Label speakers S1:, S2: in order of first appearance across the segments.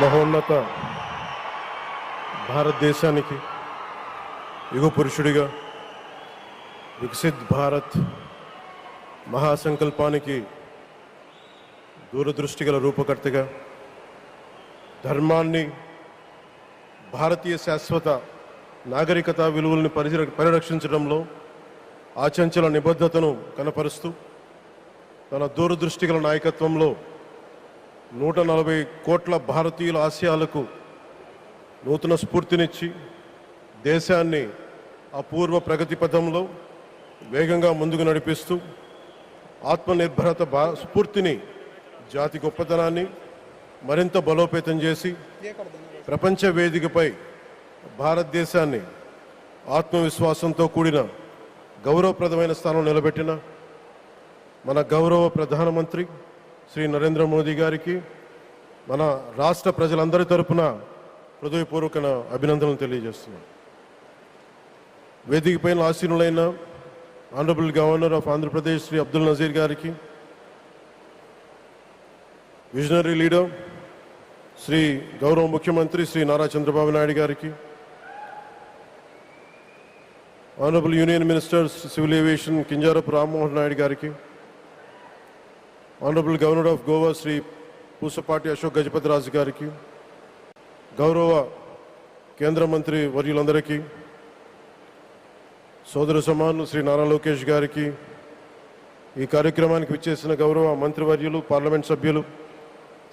S1: మహోన్నత భారతదేశానికి యుగ పురుషుడిగా వికసిత్ భారత్ మహాసంకల్పానికి దూరదృష్టి గల రూపకర్తగా ధర్మాన్ని భారతీయ శాశ్వత నాగరికత విలువలను పరిరక్షించడంలో ఆచంచల నిబద్ధతను కనపరుస్తూ తన దూరదృష్టి గల నాయకత్వంలో 140 కోట్ల భారతీయుల ఆశయాలకు నూతన స్ఫూర్తినిచ్చి దేశాన్ని అపూర్వ ప్రగతి పథంలో వేగంగా ముందుకు నడిపిస్తూ ఆత్మనిర్భరత స్ఫూర్తిని జాతి గొప్పతనాన్ని మరింత బలోపేతం చేసి ప్రపంచ వేదికపై భారతదేశాన్ని ఆత్మవిశ్వాసంతో కూడిన గౌరవప్రదమైన స్థానం నిలబెట్టిన మన గౌరవ ప్రధానమంత్రి శ్రీ నరేంద్ర మోదీ గారికి మన రాష్ట్ర ప్రజలందరి తరపున హృదయపూర్వక అభినందనలు తెలియజేస్తున్నాను. వేదికపైన ఆసీనులైన honourable governor of Andhra Pradesh Shri Abdul Nazeer గారికి, విజనరీ లీడర్ శ్రీ గౌరవ ముఖ్యమంత్రి శ్రీ నారా చంద్రబాబు నాయుడు గారికి, honourable union minister civil aviation Kinjarapu Rammohan Naidu గారికి, honourable governor of Goa Shri Pusapati Ashok Gajapathi Raju గారికి, గౌరవ కేంద్ర మంత్రి వర్యులందరికీ, సోదర సమానులు శ్రీ నారా లోకేష్ గారికి, ఈ కార్యక్రమానికి విచ్చేసిన గౌరవ మంత్రివర్యులు, పార్లమెంట్ సభ్యులు,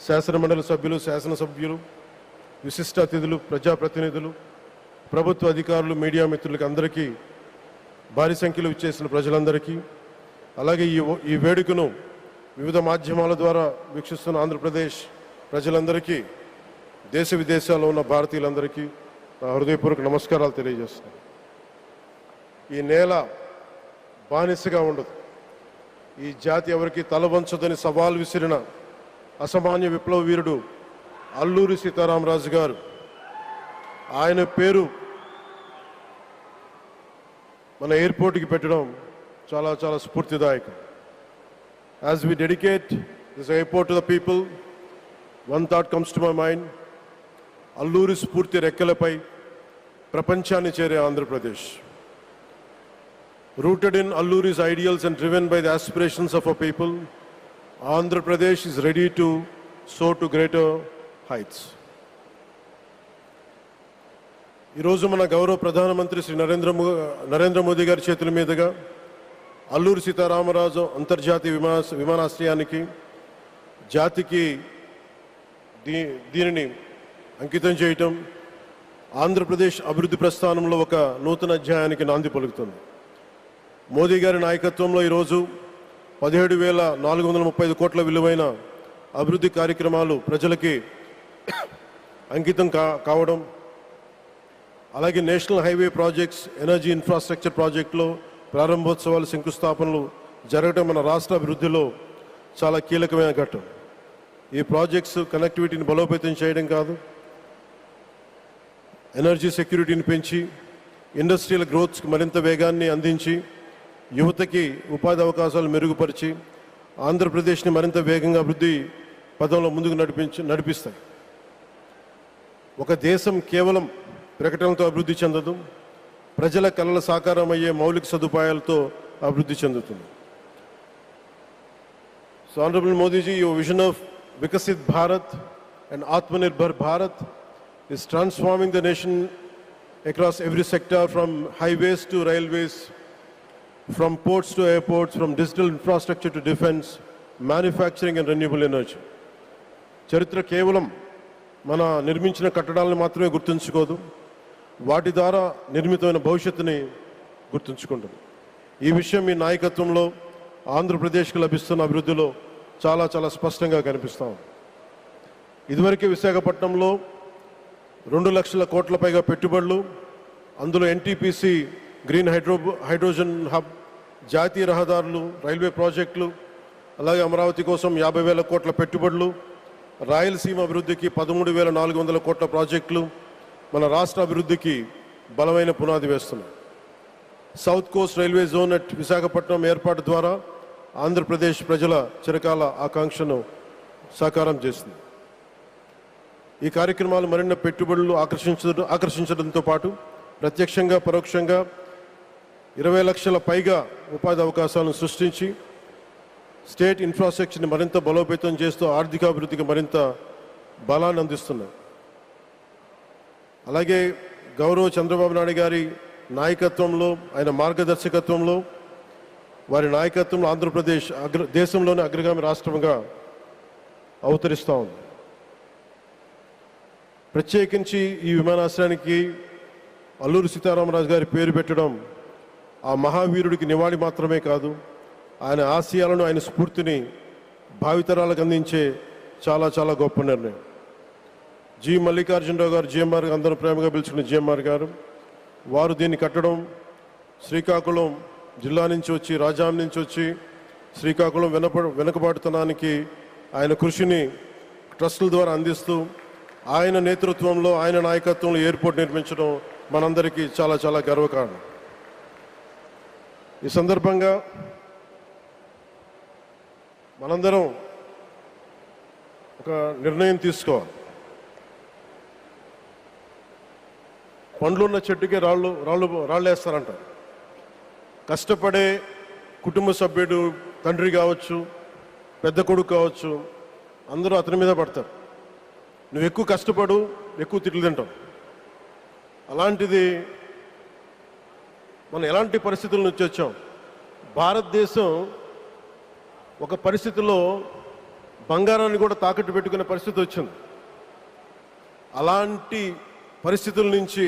S1: శాసనమండలి సభ్యులు, శాసనసభ్యులు, విశిష్ట అతిథులు, ప్రజాప్రతినిధులు, ప్రభుత్వ అధికారులు, మీడియా మిత్రులకి అందరికీ, భారీ సంఖ్యలో విచ్చేసిన ప్రజలందరికీ, అలాగే ఈ వేడుకను వివిధ మాధ్యమాల ద్వారా వీక్షిస్తున్న ఆంధ్రప్రదేశ్ ప్రజలందరికీ, దేశ విదేశాల్లో ఉన్న భారతీయులందరికీ నా హృదయపూర్వక నమస్కారాలు తెలియజేస్తున్నాను. ఈ నేల బానిసగా ఉండదు, ఈ జాతి ఎవరికి తల వంచదని సవాల్ విసిరిన అసామాన్య విప్లవ వీరుడు అల్లూరి సీతారామరాజు గారు. ఆయన పేరు మన ఎయిర్పోర్ట్కి పెట్టడం చాలా చాలా స్ఫూర్తిదాయకం. As we dedicate this airport to the people, one thought comes to my mind: Alluri స్ఫూర్తి రెక్కలపై ప్రపంచాన్ని చేరే Andhra Pradesh. Rooted in Alluri's ideals and driven by the aspirations of our people, Andhra Pradesh is ready to soar to greater heights. ఈరోజు మన గౌరవ ప్రధానమంత్రి శ్రీ నరేంద్ర మోదీ గారి చేతుల మీదుగా అల్లూరి సీతారామరాజు అంతర్జాతీయ విమానాశ్రయానికి జాతికి దీనిని అంకితం చేయటం ఆంధ్రప్రదేశ్ అభివృద్ధి ప్రస్థానంలో ఒక నూతన అధ్యాయానికి నాంది పలుకుతుంది. మోదీ గారి నాయకత్వంలో ఈరోజు 17,435 కోట్ల విలువైన అభివృద్ధి కార్యక్రమాలు ప్రజలకి అంకితం కావడం, అలాగే national highway projects, energy infrastructure ప్రాజెక్టులో ప్రారంభోత్సవాలు, శంకుస్థాపనలు జరగడం మన రాష్ట్ర అభివృద్ధిలో చాలా కీలకమైన ఘట్టం. ఈ ప్రాజెక్ట్స్ కనెక్టివిటీని బలోపేతం చేయడం కాదు, ఎనర్జీ సెక్యూరిటీని పెంచి ఇండస్ట్రియల్ గ్రోత్స్కి మరింత వేగాన్ని అందించి యువతకి ఉపాధి అవకాశాలు మెరుగుపరిచి ఆంధ్రప్రదేశ్ని మరింత వేగంగా అభివృద్ధి పదంలో ముందుకు నడిపిస్తాయి. ఒక దేశం కేవలం ప్రకటనలతో అభివృద్ధి చెందదు, ప్రజల కళల సాకారం అయ్యే మౌలిక సదుపాయాలతో అభివృద్ధి చెందుతుంది. So Honorable Modi ji, your vision of Vikasit Bharat and Atmanirbhar Bharat is transforming the nation across every sector, from highways to railways, from ports to airports, from digital infrastructure to defense, manufacturing and renewable energy. చరిత్ర కేవలం మన నిర్మించిన కట్టడాలను మాత్రమే గుర్తుంచుకోదు, వాటి ద్వారా నిర్మితమైన భవిష్యత్తుని గుర్తుంచుకుంటుంది. ఈ విషయం మీ నాయకత్వంలో ఆంధ్రప్రదేశ్కి లభిస్తున్న అభివృద్ధిలో చాలా చాలా స్పష్టంగా కనిపిస్తాం. ఇదివరకే విశాఖపట్నంలో 2 లక్షల కోట్ల పైగా పెట్టుబడులు, అందులో ఎన్టీపీసీ గ్రీన్ హైడ్రోజన్ హబ్, జాతీయ రహదారులు, రైల్వే ప్రాజెక్టులు, అలాగే అమరావతి కోసం 50,000 కోట్ల పెట్టుబడులు, రాయలసీమ అభివృద్ధికి 13,400 కోట్ల ప్రాజెక్టులు మన రాష్ట్ర అభివృద్ధికి బలమైన పునాది వేస్తున్నాయి. South Coast railway zone at Visakhapatnam ఏర్పాటు ద్వారా ఆంధ్రప్రదేశ్ ప్రజల చిరకాల ఆకాంక్షను సాకారం చేస్తుంది. ఈ కార్యక్రమాలు మరిన్ని పెట్టుబడులు ఆకర్షించడంతో పాటు ప్రత్యక్షంగా పరోక్షంగా 20 లక్షల పైగా ఉపాధి అవకాశాలను సృష్టించి స్టేట్ ఇన్ఫ్రాస్ట్రక్చర్ని మరింత బలోపేతం చేస్తూ ఆర్థికాభివృద్ధికి మరింత బలాన్ని అందిస్తున్నాయి. అలాగే గౌరవ చంద్రబాబు నాయుడు గారి నాయకత్వంలో, ఆయన మార్గదర్శకత్వంలో, వారి నాయకత్వంలో ఆంధ్రప్రదేశ్ దేశంలోని అగ్రగామి రాష్ట్రంగా అవతరిస్తూ ఉంది. ప్రత్యేకించి ఈ విమానాశ్రయానికి అల్లూరి సీతారామరాజు గారి పేరు పెట్టడం ఆ మహావీరుడికి నివాళి మాత్రమే కాదు, ఆయన ఆశయాలను, ఆయన స్ఫూర్తిని భావితరాలకు అందించే చాలా చాలా గొప్ప నిర్ణయం. జి మల్లికార్జునరావు గారు, జిఎంఆర్ అందరూ ప్రేమగా పిలుచుకున్న జిఎంఆర్ గారు, వారు దీన్ని కట్టడం శ్రీకాకుళం జిల్లా నుంచి వచ్చి, రాజాం నుంచి వచ్చి శ్రీకాకుళం వెనుకబాటుతనానికి ఆయన కృషిని ట్రస్టుల ద్వారా అందిస్తూ ఆయన నేతృత్వంలో, ఆయన నాయకత్వంలో ఎయిర్పోర్ట్ నిర్మించడం మనందరికీ చాలా చాలా గర్వకారణం. ఈ సందర్భంగా మనందరం ఒక నిర్ణయం తీసుకోవాలి. పండ్లున్న చెట్టుకే రాళ్ళేస్తారంటారు. కష్టపడే కుటుంబ సభ్యుడు, తండ్రి కావచ్చు, పెద్ద కొడుకు కావచ్చు, అందరూ అతని మీద పడతారు. నువ్వు ఎక్కువ కష్టపడు, ఎక్కువ తిట్లు తింటావు. అలాంటిది మనం ఎలాంటి పరిస్థితుల నుంచి వచ్చాం? భారతదేశం ఒక పరిస్థితిలో బంగారాన్ని కూడా తాకట్టు పెట్టుకునే పరిస్థితి వచ్చింది. అలాంటి పరిస్థితుల నుంచి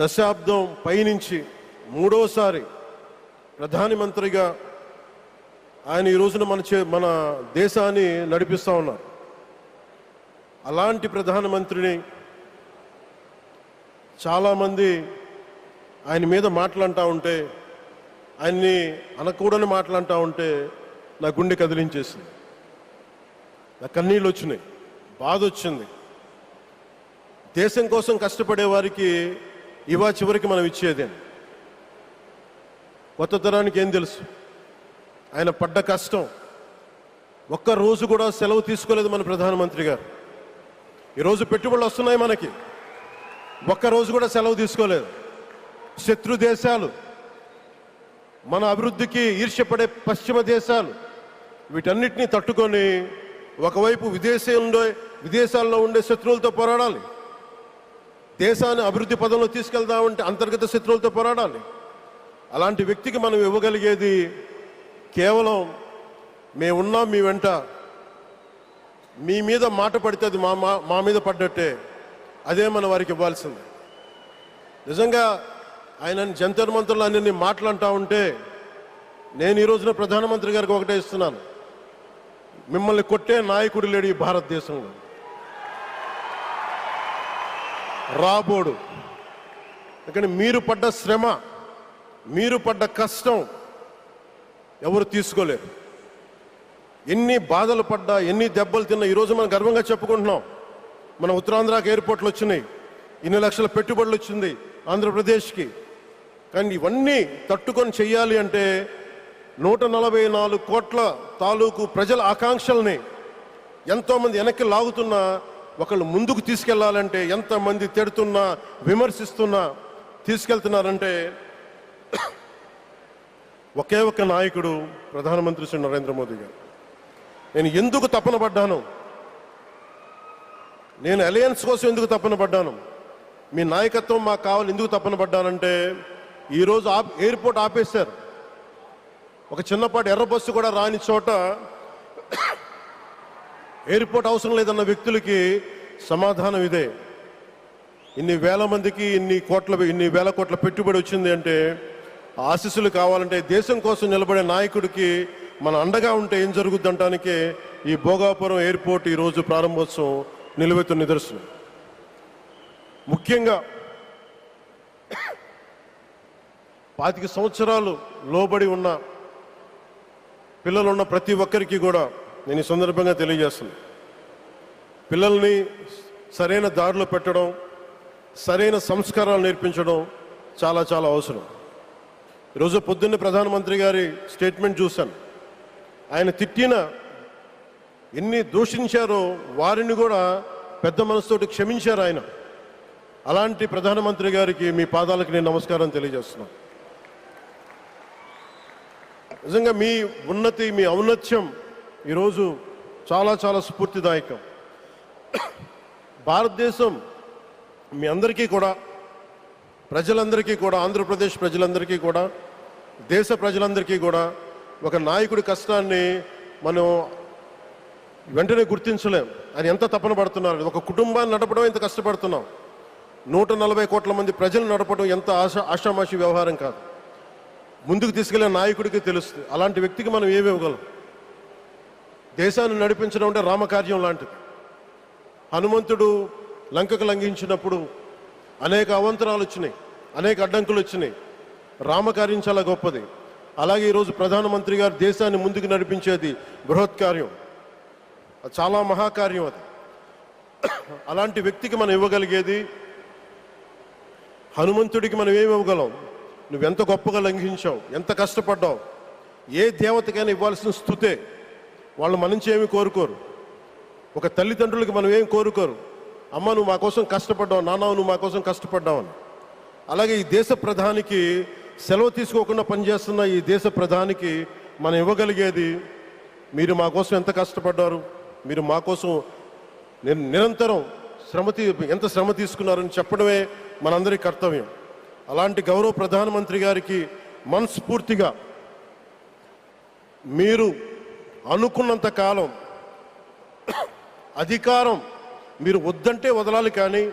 S1: దశాబ్దం పైనుంచి మూడోసారి ప్రధానమంత్రిగా ఆయన ఈ రోజున మన దేశాన్ని నడిపిస్తూ ఉన్నారు. అలాంటి ప్రధానమంత్రిని చాలామంది ఆయన మీద మాట్లాడుతూ ఉంటే, ఆయన్ని అనకూడని మాట్లాడుతూ ఉంటే నా గుండె కదిలించేసింది, నా కన్నీళ్ళు వచ్చినాయి, బాధ వచ్చింది. దేశం కోసం కష్టపడే వారికి ఇవా చివరికి మనం ఇచ్చేదే. కొత్త తరానికి ఏం తెలుసు? ఆయన పడ్డ కష్టం. ఒక్క రోజు కూడా సెలవు తీసుకోలేదు మన ప్రధానమంత్రి గారు. ఈరోజు పెట్టుబడులు వస్తున్నాయి మనకి, ఒక్కరోజు కూడా సెలవు తీసుకోలేదు. శత్రు దేశాలు, మన అభివృద్ధికి ఈర్ష్యపడే పశ్చిమ దేశాలు, వీటన్నిటినీ తట్టుకొని ఒకవైపు విదేశాల్లో ఉండే శత్రువులతో పోరాడాలి, దేశాన్ని అభివృద్ధి పదంలో తీసుకెళ్దామంటే అంతర్గత శత్రువులతో పోరాడాలి. అలాంటి వ్యక్తికి మనం ఇవ్వగలిగేది కేవలం మేమున్నాం మీ వెంట, మీ మీద మాట పడితే అది మా మీద పడ్డట్టే, అదే మన వారికి ఇవ్వాల్సింది. నిజంగా ఆయన జంతర్ మంత్రులు అన్ని మాట్లాడుతూ ఉంటే నేను ఈ రోజున ప్రధానమంత్రి గారికి ఒకటే ఇస్తున్నాను, మిమ్మల్ని కొట్టే నాయకుడు లేడు ఈ భారతదేశంలో, రాబోడు. ఎందుకంటే మీరు పడ్డ శ్రమ, మీరు పడ్డ కష్టం ఎవరు తీసుకోలేరు. ఎన్ని బాధలు పడ్డా, ఎన్ని దెబ్బలు తిన్నా ఈరోజు మనం గర్వంగా చెప్పుకుంటున్నాం. మన ఉత్తరాంధ్రకి ఎయిర్పోర్ట్లు వచ్చినాయి, ఇన్ని లక్షల పెట్టుబడులు వచ్చింది ఆంధ్రప్రదేశ్కి. కానీ ఇవన్నీ తట్టుకొని చెయ్యాలి అంటే 144 కోట్ల తాలూకు ప్రజల ఆకాంక్షల్ని ఎంతోమంది వెనక్కి లాగుతున్నా, ఒకళ్ళు ముందుకు తీసుకెళ్లాలంటే ఎంతమంది తిడుతున్నా, విమర్శిస్తున్నా తీసుకెళ్తున్నారంటే ఒకే ఒక్క నాయకుడు ప్రధానమంత్రి శ్రీ నరేంద్ర మోదీ గారు. నేను ఎందుకు తపన పడ్డాను, నేను అలయన్స్ కోసం ఎందుకు తపన పడ్డాను, మీ నాయకత్వం మాకు కావాలి ఎందుకు తపన పడ్డానంటే, ఈరోజు ఎయిర్పోర్ట్ ఆపేశారు. ఒక చిన్నపాటి ఎర్ర బస్సు కూడా రాని చోట ఎయిర్పోర్ట్ అవసరం లేదన్న వ్యక్తులకి సమాధానం ఇదే. ఇన్ని వేల మందికి ఇన్ని వేల కోట్ల పెట్టుబడి వచ్చింది అంటే ఆశీస్సులు కావాలంటే దేశం కోసం నిలబడే నాయకుడికి మన అండగా ఉంటే ఏం జరుగుద్ది అంటానికే ఈ భోగాపురం ఎయిర్పోర్ట్ ఈరోజు ప్రారంభోత్సవం నిలువెత్తు నిదర్శనం. ముఖ్యంగా 25 సంవత్సరాలు లోబడి ఉన్న పిల్లలున్న ప్రతి ఒక్కరికి కూడా నేను ఈ సందర్భంగా తెలియజేస్తున్నాను, పిల్లల్ని సరైన దారిలో పెట్టడం, సరైన సంస్కారాలు నేర్పించడం చాలా చాలా అవసరం. ఈరోజు పొద్దున్నే ప్రధానమంత్రి గారి స్టేట్మెంట్ చూశాను. ఆయన తిట్టిన ఎన్ని దూషించారో వారిని కూడా పెద్ద మనసుతోటి క్షమించారు ఆయన. అలాంటి ప్రధానమంత్రి గారికి మీ పాదాలకు నేను నమస్కారం తెలియజేస్తున్నాను. నిజంగా మీ ఉన్నతి, మీ ఔన్నత్యం ఈరోజు చాలా చాలా స్ఫూర్తిదాయకం. భారతదేశం మీ అందరికీ కూడా, ప్రజలందరికీ కూడా, ఆంధ్రప్రదేశ్ ప్రజలందరికీ కూడా, దేశ ప్రజలందరికీ కూడా ఒక నాయకుడి కష్టాన్ని మనం వెంటనే గుర్తించలేం. ఆయన ఎంత తపన పడుతున్నారు. ఒక కుటుంబాన్ని నడపడం ఎంత కష్టపడుతున్నాం. 140 కోట్ల మంది ప్రజలు నడపడం ఎంత ఆషామాషి వ్యవహారం కాదు. ముందుకు తీసుకెళ్లే నాయకుడికి తెలుస్తుంది. అలాంటి వ్యక్తికి మనం ఏమి ఇవ్వగలం. దేశాన్ని నడిపించడం అంటే రామకార్యం లాంటిది. హనుమంతుడు లంకకు లంఘించినప్పుడు అనేక అవంతరాలు వచ్చినాయి, అనేక అడ్డంకులు వచ్చినాయి. రామకార్యం చాలా గొప్పది. అలాగే ఈరోజు ప్రధానమంత్రి గారు దేశాన్ని ముందుకు నడిపించేది బృహత్ కార్యం, చాలా మహాకార్యం అది. అలాంటి వ్యక్తికి మనం ఇవ్వగలిగేది, హనుమంతుడికి మనం ఏమి ఇవ్వగలం? నువ్వెంత గొప్పగా లంఘించావు, ఎంత కష్టపడ్డావు. ఏ దేవతకైనా ఇవ్వాల్సిన స్తుతే. వాళ్ళు మన నుంచి ఏమి కోరుకోరు. ఒక తల్లిదండ్రులకి మనం ఏం కోరుకోరు. అమ్మ నువ్వు మా కోసం కష్టపడ్డావు, నాన్న నువ్వు మా కోసం కష్టపడ్డావు అని. అలాగే ఈ దేశ ప్రధానికి, సెలవు తీసుకోకుండా పనిచేస్తున్న ఈ దేశ ప్రధానికి మనం ఇవ్వగలిగేది, మీరు మా కోసం ఎంత కష్టపడ్డారు, మీరు మా కోసం నిరంతరం ఎంత శ్రమ తీసుకున్నారని చెప్పడమే మనందరి కర్తవ్యం. అలాంటి గౌరవ ప్రధానమంత్రి గారికి మనస్ఫూర్తిగా మీరు అనుకున్నంత కాలం అధికారం మీరు వద్దంటే వదలాలి, కానీ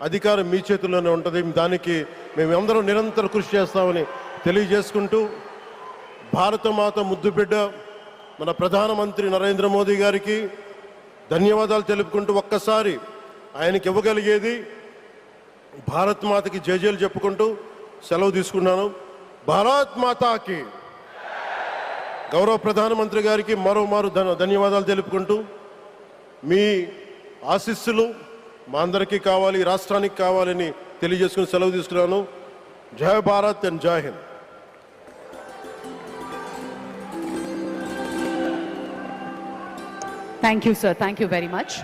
S1: అధికారం మీ చేతుల్లోనే ఉంటుంది. దానికి మేమందరం నిరంతరం కృషి చేస్తామని తెలియజేసుకుంటూ, భారతమాత ముద్దుబిడ్డ మన ప్రధానమంత్రి నరేంద్ర మోదీ గారికి ధన్యవాదాలు తెలుపుకుంటూ, ఒక్కసారి ఆయనకి ఇవ్వగలిగేది భారత్ మాతకి జయజయలు చెప్పుకుంటూ సెలవు తీసుకున్నాను. భారత్ మాతాకి. గౌరవ ప్రధానమంత్రి గారికి మరోమారు ధన్యవాదాలు తెలుపుకుంటూ, మీ ఆశీస్సులు మా అందరికీ కావాలి, రాష్ట్రానికి కావాలని తెలియజేసుకుని సెలవు తీసుకున్నాను. జై భారత్ అండ్ జై Hind.
S2: Thank you sir, thank you very much.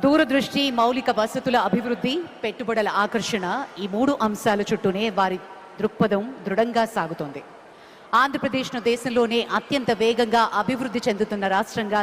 S2: దూరదృష్టి, మౌలిక వసతుల అభివృద్ధి, పెట్టుబడుల ఆకర్షణ, ఈ 3 అంశాల చుట్టూనే వారి దృక్పథం దృఢంగా సాగుతోంది. ఆంధ్రప్రదేశ్ను దేశంలోనే అత్యంత వేగంగా అభివృద్ధి చెందుతున్న రాష్ట్రంగా